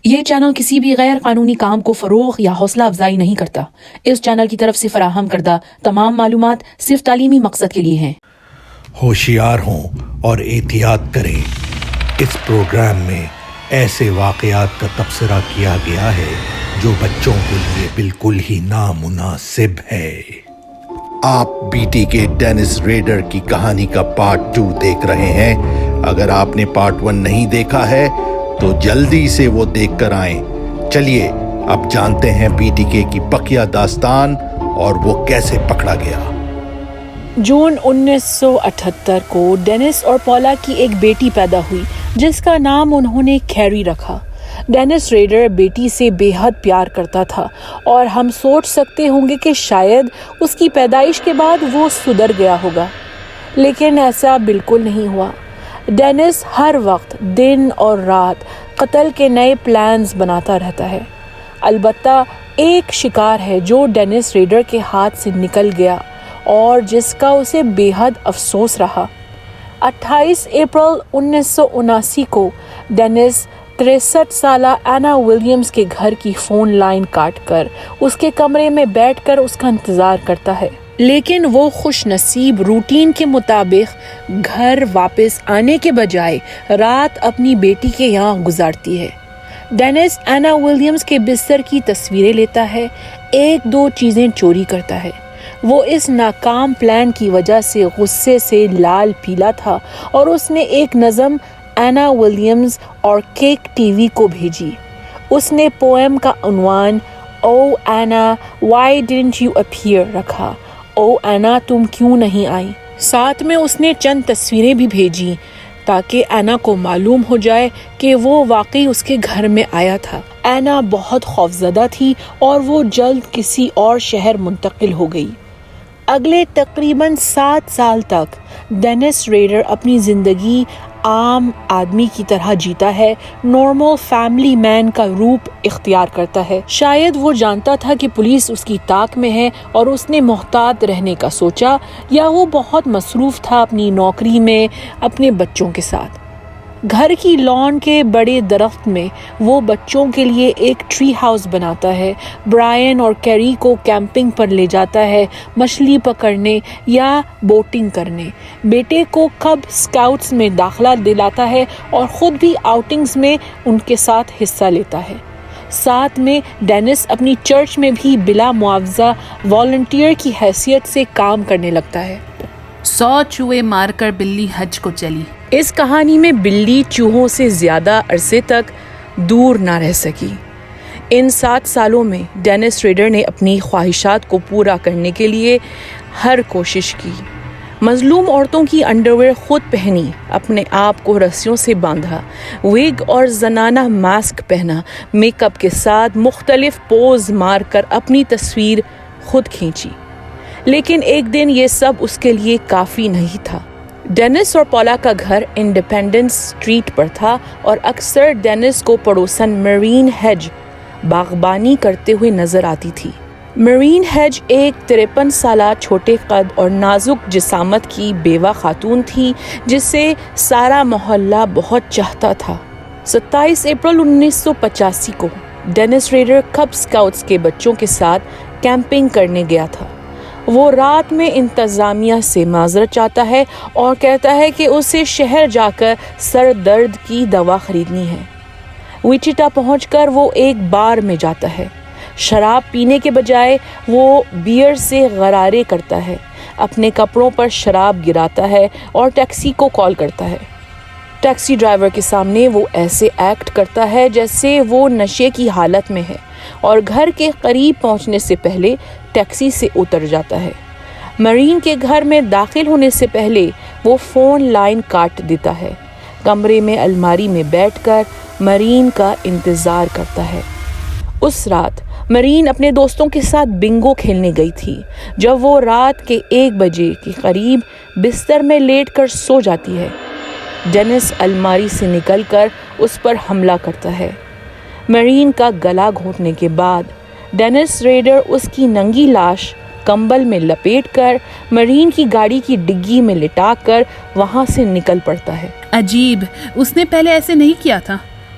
یہ چینل کسی بھی غیر قانونی کام کو فروغ یا حوصلہ افزائی نہیں کرتا۔ اس چینل کی طرف سے فراہم کردہ تمام معلومات صرف تعلیمی مقصد کے لیے ہیں۔ ہوشیار ہوں اور احتیاط کریں۔ اس پروگرام میں ایسے واقعات کا تبصرہ کیا گیا ہے جو بچوں کے لیے بالکل ہی نامناسب ہے۔ آپ بی ٹی کے ڈینس ریڈر کی کہانی کا پارٹ 2 دیکھ رہے ہیں۔ اگر آپ نے پارٹ 1 نہیں دیکھا ہے تو جلدی سے وہ دیکھ کر آئیں۔ چلیے اب جانتے ہیں بی ٹی کے کی بقیہ داستان اور وہ کیسے پکڑا گیا۔ جون 1978 کو ڈینس اور پولا کی ایک بیٹی پیدا ہوئی جس کا نام انہوں نے کیری رکھا۔ ڈینس ریڈر بیٹی سے بے حد پیار کرتا تھا اور ہم سوچ سکتے ہوں گے کہ شاید اس کی پیدائش کے بعد وہ سدھر گیا ہوگا، لیکن ایسا بالکل نہیں ہوا۔ ڈینس ہر وقت دن اور رات قتل کے نئے پلانز بناتا رہتا ہے۔ البتہ ایک شکار ہے جو ڈینس ریڈر کے ہاتھ سے نکل گیا اور جس کا اسے بے حد افسوس رہا۔ 28 اپریل 1979 کو ڈینس 63 سالہ اینا ولیمز کے گھر کی فون لائن کاٹ کر اس کے کمرے میں بیٹھ کر اس کا انتظار کرتا ہے، لیکن وہ خوش نصیب روٹین کے مطابق گھر واپس آنے کے بجائے رات اپنی بیٹی کے یہاں گزارتی ہے۔ ڈینس اینا ولیمز کے بستر کی تصویریں لیتا ہے، ایک دو چیزیں چوری کرتا ہے۔ وہ اس ناکام پلان کی وجہ سے غصے سے لال پیلا تھا اور اس نے ایک نظم اینا ولیمز اور کیک ٹی وی کو بھیجی۔ اس نے پوئم کا عنوان او اینا وائی ڈڈنٹ یو اپیئر رکھا، او اینا تم کیوں نہیں آئی۔ ساتھ میں اس نے چند تصویریں بھی بھیجی تاکہ اینا کو معلوم ہو جائے کہ وہ واقعی اس کے گھر میں آیا تھا۔ اینا بہت خوفزدہ تھی اور وہ جلد کسی اور شہر منتقل ہو گئی۔ اگلے تقریباً 7 سال تک ڈینس ریڈر اپنی زندگی عام آدمی کی طرح جیتا ہے، نارمل فیملی مین کا روپ اختیار کرتا ہے۔ شاید وہ جانتا تھا کہ پولیس اس کی طاق میں ہے اور اس نے محتاط رہنے کا سوچا، یا وہ بہت مصروف تھا اپنی نوکری میں اپنے بچوں کے ساتھ۔ گھر کی لان کے بڑے درخت میں وہ بچوں کے لیے ایک ٹری ہاؤس بناتا ہے، برائن اور کیری کو کیمپنگ پر لے جاتا ہے، مچھلی پکڑنے یا بوٹنگ کرنے، بیٹے کو کب اسکاؤٹس میں داخلہ دلاتا ہے اور خود بھی آؤٹنگز میں ان کے ساتھ حصہ لیتا ہے۔ ساتھ میں ڈینس اپنی چرچ میں بھی بلا معاوضہ والنٹیئر کی حیثیت سے کام کرنے لگتا ہے۔ 100 چوہے مار کر بلی حج کو چلی۔ اس کہانی میں بلی چوہوں سے زیادہ عرصے تک دور نہ رہ سکی۔ ان 7 سالوں میں ڈینس ریڈر نے اپنی خواہشات کو پورا کرنے کے لیے ہر کوشش کی۔ مظلوم عورتوں کی انڈرویئر خود پہنی، اپنے آپ کو رسیوں سے باندھا، ویگ اور زنانہ ماسک پہنا، میک اپ کے ساتھ مختلف پوز مار کر اپنی تصویر خود کھینچی۔ لیکن ایک دن یہ سب اس کے لیے کافی نہیں تھا۔ ڈینس اور پولا کا گھر انڈیپینڈنس اسٹریٹ پر تھا اور اکثر ڈینس کو پڑوسن مرین ہیج باغبانی کرتے ہوئے نظر آتی تھی۔ مرین ہیج ایک 53 سالہ چھوٹے قد اور نازک جسامت کی بیوہ خاتون تھی جسے سارا محلہ بہت چاہتا تھا۔ 27 اپریل 1985 کو ڈینس ریڈر کب اسکاؤٹس کے بچوں کے ساتھ کیمپنگ کرنے گیا تھا۔ وہ رات میں انتظامیہ سے معذرت چاہتا ہے اور کہتا ہے کہ اسے شہر جا کر سر درد کی دوا خریدنی ہے۔ ویچیٹا پہنچ کر وہ ایک بار میں جاتا ہے۔ شراب پینے کے بجائے وہ بیئر سے غرارے کرتا ہے، اپنے کپڑوں پر شراب گراتا ہے اور ٹیکسی کو کال کرتا ہے۔ ٹیکسی ڈرائیور کے سامنے وہ ایسے ایکٹ کرتا ہے جیسے وہ نشے کی حالت میں ہے اور گھر کے قریب پہنچنے سے پہلے ٹیکسی سے اتر جاتا ہے۔ مرین کے گھر میں داخل ہونے سے پہلے وہ فون لائن کاٹ دیتا ہے۔ کمرے میں الماری میں بیٹھ کر مرین کا انتظار کرتا ہے۔ اس رات مرین اپنے دوستوں کے ساتھ بنگو کھیلنے گئی تھی۔ جب وہ رات کے 1 بجے کے قریب بستر میں لیٹ کر سو جاتی ہے، ڈینس الماری سے نکل کر اس پر حملہ کرتا ہے۔ مرین کا گلا گھونٹنے کے بعد ڈینس ریڈر اس کی ننگی لاش کمبل میں لپیٹ کر مرین کی گاڑی کی ڈگی میں لٹا کر وہاں سے نکل پڑتا ہے۔ عجیب، اس نے پہلے ایسے نہیں کیا تھا۔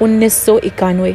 1991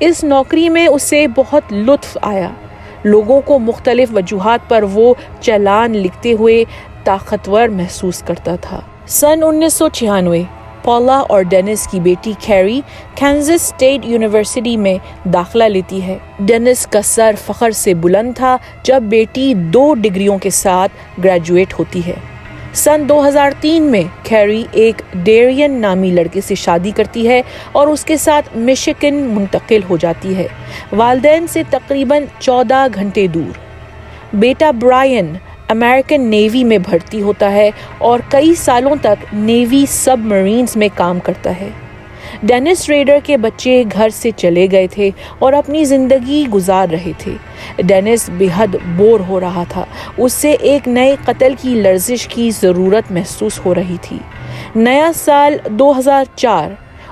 اس نوکری میں اسے بہت لطف آیا. لوگوں کو مختلف وجوہات پر وہ چالان لکھتے ہوئے طاقتور محسوس کرتا تھا. سن 1996 پولا اور ڈینس کی بیٹی کیری کینزس اسٹیٹ یونیورسٹی میں داخلہ لیتی ہے. ڈینس کا سر فخر سے بلند تھا جب بیٹی 2 ڈگریوں کے ساتھ گریجویٹ ہوتی ہے. سن 2003 میں کیری ایک ڈیرین نامی لڑکے سے شادی کرتی ہے اور اس کے ساتھ مشیگن منتقل ہو جاتی ہے، والدین سے تقریباً 14 گھنٹے دور. بیٹا برائن امریکن نیوی میں بھرتی ہوتا ہے اور کئی سالوں تک نیوی سب مرینز میں کام کرتا ہے. ڈینس ریڈر کے بچے گھر سے چلے گئے تھے اور اپنی زندگی گزار رہے تھے. ڈینس بے حد بور ہو رہا تھا. اس سے ایک نئے قتل کی لرزش کی ضرورت محسوس ہو رہی تھی. نیا سال 2004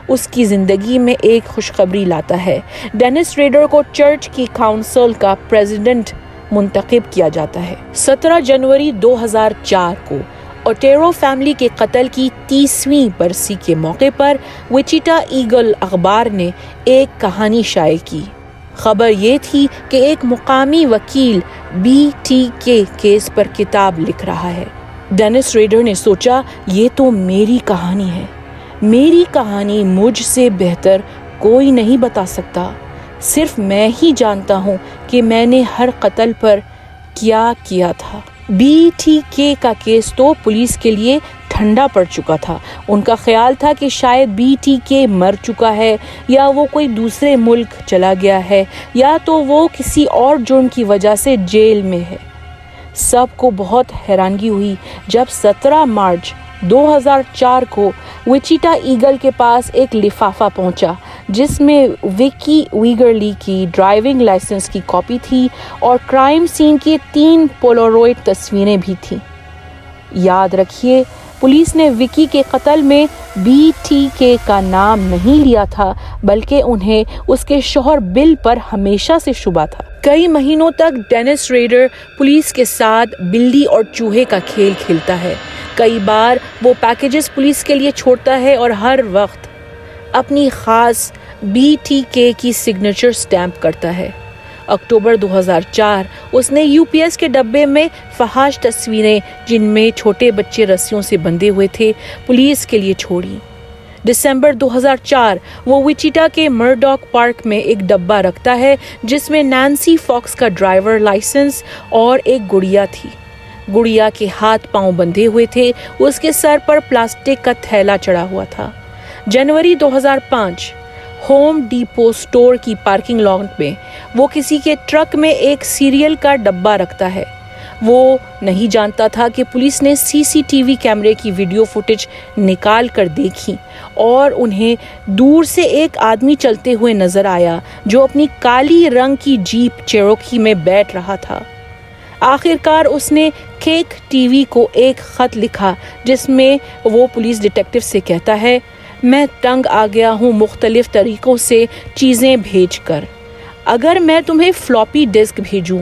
اس کی زندگی میں ایک خوشخبری لاتا ہے. ڈینس ریڈر کو چرچ کی کاؤنسل کا پریزیڈنٹ منتخب کیا جاتا ہے. 17 جنوری 2004 کو اوٹیرو فیملی کے قتل کی 30ویں برسی کے موقع پر وچیٹا ایگل اخبار نے ایک کہانی شائع کی. خبر یہ تھی کہ ایک مقامی وکیل BTK کیس پر کتاب لکھ رہا ہے. ڈینس ریڈر نے سوچا یہ تو میری کہانی ہے. میری کہانی مجھ سے بہتر کوئی نہیں بتا سکتا. صرف میں ہی جانتا ہوں کہ میں نے ہر قتل پر کیا کیا تھا. BTK کا کیس تو پولیس کے لیے ٹھنڈا پڑ چکا تھا. ان کا خیال تھا کہ شاید BTK مر چکا ہے یا وہ کوئی دوسرے ملک چلا گیا ہے یا تو وہ کسی اور جرم کی وجہ سے جیل میں ہے. سب کو بہت حیرانگی ہوئی جب 17 مارچ 2004 کو وچیٹا ایگل کے پاس ایک لفافہ پہنچا جس میں وکی ویگرلی کی ڈرائیونگ لائسنس کی کاپی تھی اور کرائم سین کی 3 پولاروئڈ تصویریں بھی تھیں. یاد رکھیے پولیس نے وکی کے قتل میں BTK کا نام نہیں لیا تھا بلکہ انہیں اس کے شوہر بل پر ہمیشہ سے شبہ تھا. کئی مہینوں تک ڈینس ریڈر پولیس کے ساتھ بلی اور چوہے کا کھیل کھیلتا ہے. کئی بار وہ پیکیجز پولیس کے لیے چھوڑتا ہے اور ہر وقت اپنی خاص BTK کی سگنیچر سٹیمپ کرتا ہے. اکتوبر 2004 اس نے UPS کے ڈبے میں فحش تصویریں جن میں چھوٹے بچے رسیوں سے بندھے ہوئے تھے پولیس کے لیے چھوڑی. دسمبر 2004 وہ وچیٹا کے مرڈاک پارک میں ایک ڈبہ رکھتا ہے جس میں نینسی فاکس کا ڈرائیور لائسنس اور ایک گڑیا تھی. گڑیا کے ہاتھ پاؤں بندھے ہوئے تھے. اس کے سر پر پلاسٹک کا تھیلا چڑھا ہوا تھا. جنوری 2005 ہوم ڈیپو سٹور کی پارکنگ لاٹ میں وہ کسی کے ٹرک میں ایک سیریل کا ڈبہ رکھتا ہے. وہ نہیں جانتا تھا کہ پولیس نے CCTV کیمرے کی ویڈیو فوٹیج نکال کر دیکھی اور انہیں دور سے ایک آدمی چلتے ہوئے نظر آیا جو اپنی کالی رنگ کی جیپ چیروکی میں بیٹھ رہا تھا. آخرکار اس نے کیک TV کو ایک خط لکھا جس میں وہ پولیس ڈیٹیکٹیو سے کہتا ہے میں تنگ آ گیا ہوں مختلف طریقوں سے چیزیں بھیج کر. اگر میں تمہیں فلاپی ڈسک بھیجوں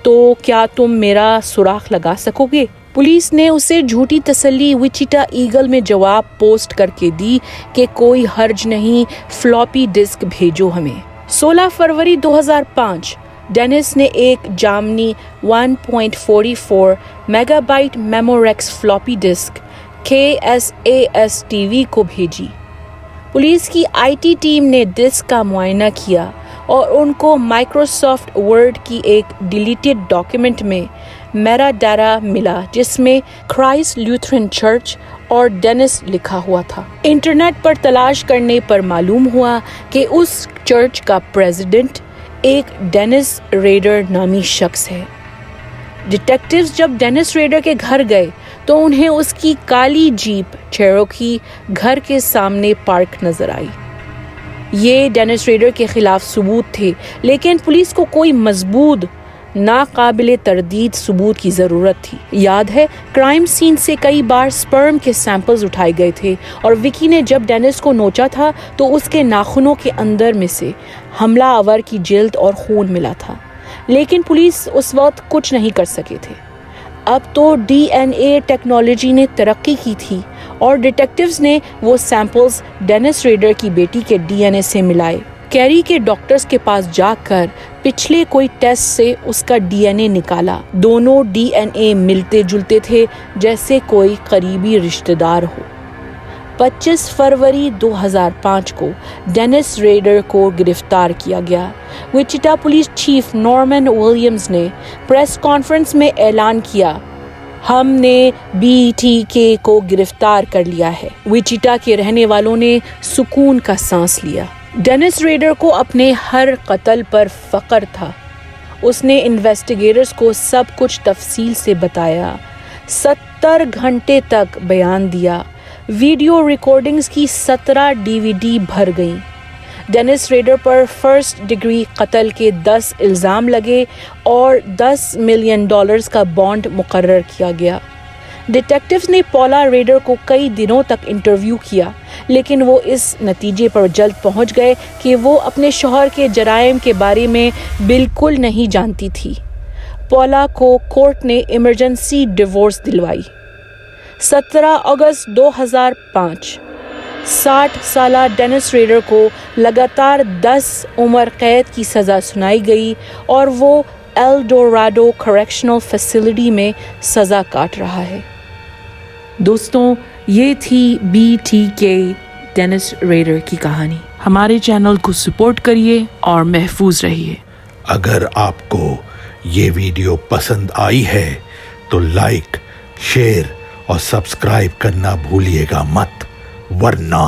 تو کیا تم میرا سراغ لگا سکو گے؟ پولیس نے اسے جھوٹی تسلی وچیٹا ایگل میں جواب پوسٹ کر کے دی کہ کوئی حرج نہیں، فلاپی ڈسک بھیجو ہمیں. 16 فروری 2005 ڈینس نے ایک جامنی 1.44 mega byte Memorex floppy disk KSAS TV کو بھیجی. پولیس کی IT ٹیم نے ڈسک کا معائنہ کیا اور ان کو مائکروسافٹ ورڈ کی ایک ڈیلیٹڈ ڈاکیومنٹ میں میرا ڈیٹا ملا جس میں کرائسٹ لیوتھرن چرچ اور ڈینس لکھا ہوا تھا. انٹرنیٹ پر تلاش کرنے پر معلوم ہوا کہ اس چرچ کا پریزیڈنٹ ایک ڈینس ریڈر نامی شخص ہے. ڈیٹیکٹیوز جب ڈینس ریڈر کے گھر گئے تو انہیں اس کی کالی جیپ چیروکی گھر کے سامنے پارک نظر آئی. یہ ڈینس ریڈر کے خلاف ثبوت تھے لیکن پولیس کو کوئی مضبوط ناقابل تردید ثبوت کی ضرورت تھی. یاد ہے کرائم سین سے کئی بار سپرم کے سیمپلز اٹھائے گئے تھے اور وکی نے جب ڈینس کو نوچا تھا تو اس کے ناخنوں کے اندر میں سے حملہ آور کی جلد اور خون ملا تھا لیکن پولیس اس وقت کچھ نہیں کر سکے تھے. اب تو DNA ٹیکنالوجی نے ترقی کی تھی اور ڈیٹیکٹیوز نے وہ سیمپلز ڈینس ریڈر کی بیٹی کے DNA سے ملائے. کیری کے ڈاکٹرز کے پاس جا کر پچھلے کوئی ٹیسٹ سے اس کا ڈی این اے نکالا. دونوں ڈی این اے ملتے جلتے تھے جیسے کوئی قریبی رشتہ دار ہو. 25 فروری 2005 کو ڈینس ریڈر کو گرفتار کیا گیا. وچیٹا پولیس چیف نارمن ولیمز نے پریس کانفرنس میں اعلان کیا، ہم نے BTK کو گرفتار کر لیا ہے. وچیٹا کے رہنے والوں نے سکون کا سانس لیا. ڈینس ریڈر کو اپنے ہر قتل پر فخر تھا. اس نے انویسٹیگیٹرز کو سب کچھ تفصیل سے بتایا. 70 گھنٹے تک بیان دیا. ویڈیو ریکارڈنگز کی 17 DVD بھر گئیں. ڈینس ریڈر پر فرسٹ ڈگری قتل کے 10 الزام لگے اور $10 ملین کا بانڈ مقرر کیا گیا. ڈیٹیکٹیوز نے پولا ریڈر کو کئی دنوں تک انٹرویو کیا، لیکن وہ اس نتیجے پر جلد پہنچ گئے کہ وہ اپنے شوہر کے جرائم کے بارے میں بالکل نہیں جانتی تھی. پولا کو کورٹ نے ایمرجنسی ڈیورس دلوائی. 17 اگست 2005 60 سالہ ڈینس ریڈر کو لگاتار 10 عمر قید کی سزا سنائی گئی اور وہ ایل ڈوراڈو کریکشنل فیسلٹی میں سزا کاٹ رہا ہے. دوستوں، یہ تھی BTK ڈینس ریڈر کی کہانی. ہمارے چینل کو سپورٹ کریے اور محفوظ رہیے. اگر آپ کو یہ ویڈیو پسند آئی ہے تو لائک، شیئر اور سبسکرائب کرنا بھولیے گا مت، ورنہ